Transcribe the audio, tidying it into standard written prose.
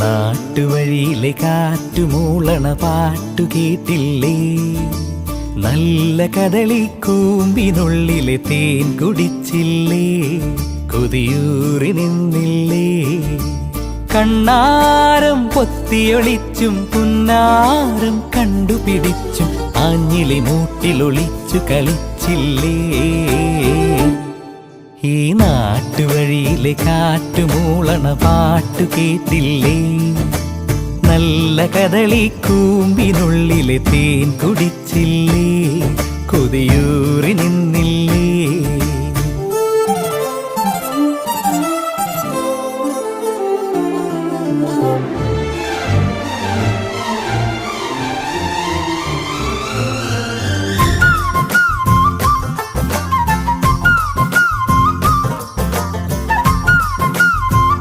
നാട്ടുവഴിയിലെ കാറ്റുമൂളണ പാട്ടു കേട്ടില്ലേ? നല്ല കദളിക്കൂമ്പിനുള്ളിലെ തേൻ കുടിച്ചില്ലേ? കൊതിയൂറി നിന്നില്ലേ? കണ്ണാരം പൊത്തിയൊളിച്ചും പുന്നാരം കണ്ടുപിടിച്ചും ആഞ്ഞിലി മൂട്ടിലൊളിച്ചു കളിച്ചില്ലേ? ഈ നാട്ടുവഴിയിലെ കാറ്റുമൂളണ പാട്ടു കേട്ടില്ലേ? നല്ല കദളിക്കൂമ്പിനുള്ളിലെ തേൻ കുടിച്ചില്ലേ? കൊതിയൂറി നിന്നില്ലേ?